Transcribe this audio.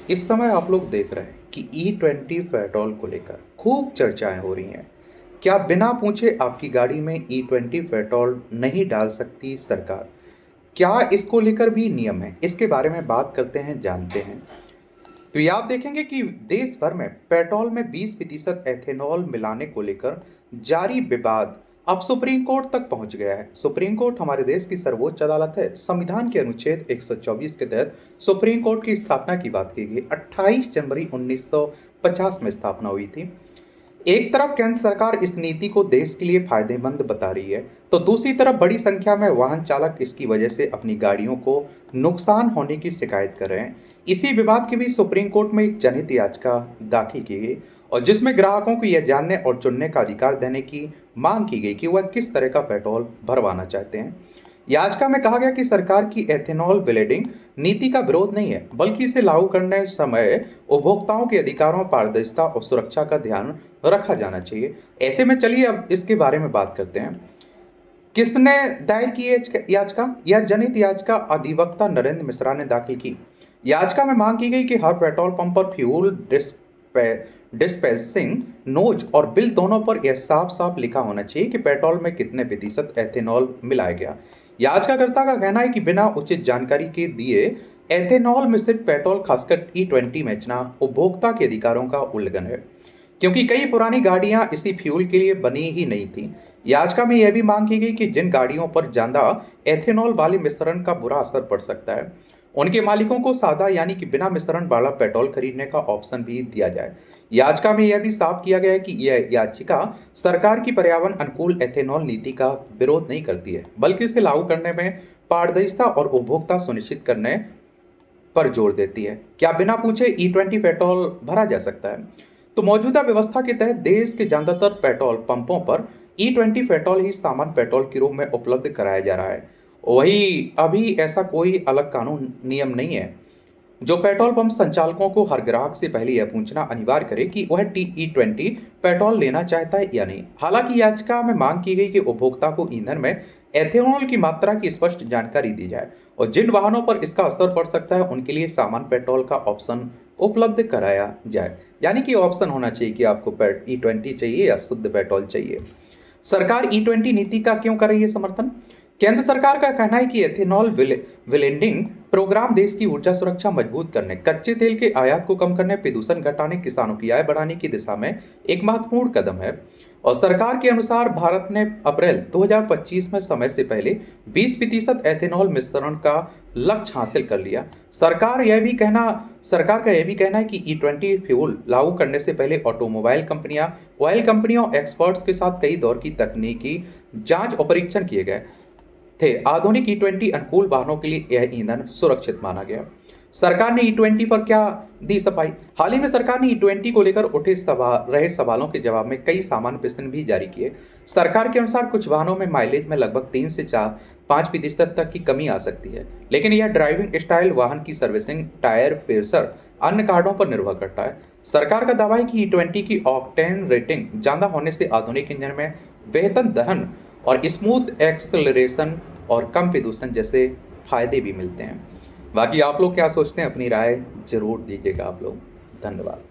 इस समय आप लोग देख रहे हैं कि E20 पेट्रोल को लेकर खूब चर्चाएं हो रही हैं। क्या बिना पूछे आपकी गाड़ी में E20 पेट्रोल नहीं डाल सकती सरकार? क्या इसको लेकर भी नियम है? इसके बारे में बात करते हैं, जानते हैं। तो ये आप देखेंगे कि देश भर में पेट्रोल में 20% एथेनॉल मिलाने को लेकर जारी विवाद अब सुप्रीम कोर्ट तक पहुंच गया है। सुप्रीम कोर्ट हमारे देश की सर्वोच्च अदालत है। संविधान के अनुच्छेद 124 के तहत सुप्रीम कोर्ट की स्थापना की बात की गई। 28 जनवरी 1950 में स्थापना हुई थी। एक तरफ केंद्र सरकार इस नीति को देश के लिए फायदेमंद बता रही है, तो दूसरी तरफ बड़ी संख्या में वाहन चालक इसकी वजह से अपनी गाड़ियों को नुकसान होने की शिकायत कर रहे हैं। इसी विवाद के बीच सुप्रीम कोर्ट में एक जनहित याचिका दाखिल की गई और जिसमें ग्राहकों को यह जानने और चुनने का अधिकार देने की मांग की गई कि वह किस तरह का पेट्रोल भरवाना चाहते हैं। याचिका में कहा गया कि सरकार की एथेनॉल ब्लेंडिंग नीति का विरोध नहीं है, बल्कि इसे लागू करने समय उपभोक्ताओं के अधिकारों, पारदर्शिता और सुरक्षा का ध्यान रखा जाना चाहिए। ऐसे में चलिए अब इसके बारे में बात करते हैं। किसने दायर की याचिका? यह जनहित याचिका अधिवक्ता नरेंद्र मिश्रा ने दाखिल की। याचिका में मांग की गई कि हर पेट्रोल पंप पर फ्यूल डिस्पेंसिंग नोज और बिल दोनों पर यह साफ साफ लिखा होना चाहिए कि पेट्रोल में कितने प्रतिशत एथेनॉल मिलाया गया। याचिकाकर्ता का कहना है कि बिना उचित जानकारी के दिए एथेनॉल मिश्रित पेट्रोल, खासकर E20 बेचना उपभोक्ता के अधिकारों का उल्लंघन है, क्योंकि कई पुरानी गाड़ियां इसी फ्यूल के लिए बनी ही नहीं थी। याचिका में यह भी मांग की गई कि जिन गाड़ियों पर ज्यादा एथेनॉल वाले मिश्रण का बुरा असर पड़ सकता है, उनके मालिकों को सादा यानी कि बिना मिश्रण वाला पेट्रोल खरीदने का ऑप्शन भी दिया जाए। याचिका में यह भी साफ किया गया है कि यह याचिका सरकार की पर्यावरण अनुकूल एथेनॉल नीति का विरोध नहीं करती है, बल्कि इसे लागू करने में पारदर्शिता और उपभोक्ता सुनिश्चित करने पर जोर देती है। क्या बिना पूछे E20 पेट्रोल भरा जा सकता है? तो मौजूदा व्यवस्था के तहत देश के ज्यादातर पेट्रोल पंपों पर E20 पेट्रोल ही सामान्य पेट्रोल के रूप में उपलब्ध कराया जा रहा है। वही अभी ऐसा कोई अलग कानून नियम नहीं है जो पेट्रोल पंप संचालकों को हर ग्राहक से पहले यह पूछना अनिवार्य करे कि वह E20 पेट्रोल लेना चाहता है या नहीं। हालांकि याचिका में मांग की गई कि उपभोक्ता को ईंधन में एथेनॉल की मात्रा की स्पष्ट जानकारी दी जाए और जिन वाहनों पर इसका असर पड़ सकता है उनके लिए सामान्य पेट्रोल का ऑप्शन उपलब्ध कराया जाए। यानी कि ऑप्शन होना चाहिए कि आपको E20 चाहिए या शुद्ध पेट्रोल चाहिए। सरकार E20 नीति का क्यों कर रही है समर्थन? केंद्र सरकार का कहना है कि एथेनॉल ब्लेंडिंग प्रोग्राम देश की ऊर्जा सुरक्षा मजबूत करने, कच्चे तेल के आयात को कम करने, प्रदूषण घटाने, किसानों की आय बढ़ाने की दिशा में एक महत्वपूर्ण कदम है। और सरकार के अनुसार भारत ने अप्रैल 2025 में समय से पहले 20% एथेनॉल मिश्रण का लक्ष्य हासिल कर लिया। सरकार का यह भी कहना है कि E20 फ्यूल लागू करने से पहले ऑटोमोबाइल कंपनियां, ऑयल कंपनियों, एक्सपर्ट्स के साथ कई दौर की तकनीकी जांच और परीक्षण किए गए थे। आधुनिक E20 अनुकूल वाहनों के लिए यह ईंधन सुरक्षित माना गया। सरकार ने E20 पर क्या दी सफाई? हाल ही में सरकार ने E20 को लेकर उठे रहे सवालों के जवाब में कई सामान्य प्रश्न भी जारी किए। सरकार के अनुसार कुछ वाहनों में माइलेज में लगभग 3 से 5% तक की कमी आ सकती है, लेकिन यह ड्राइविंग स्टाइल, वाहन की सर्विसिंग, टायर प्रेशर, अन्य कारणों पर निर्भर करता है। सरकार का दावा है कि E20 की ऑक्टेन रेटिंग ज्यादा होने से आधुनिक इंजन में बेहतर दहन और स्मूथ एक्सेलरेशन और कम प्रदूषण जैसे फायदे भी मिलते हैं। बाकी आप लोग क्या सोचते हैं? अपनी राय जरूर दीजिएगा आप लोग। धन्यवाद।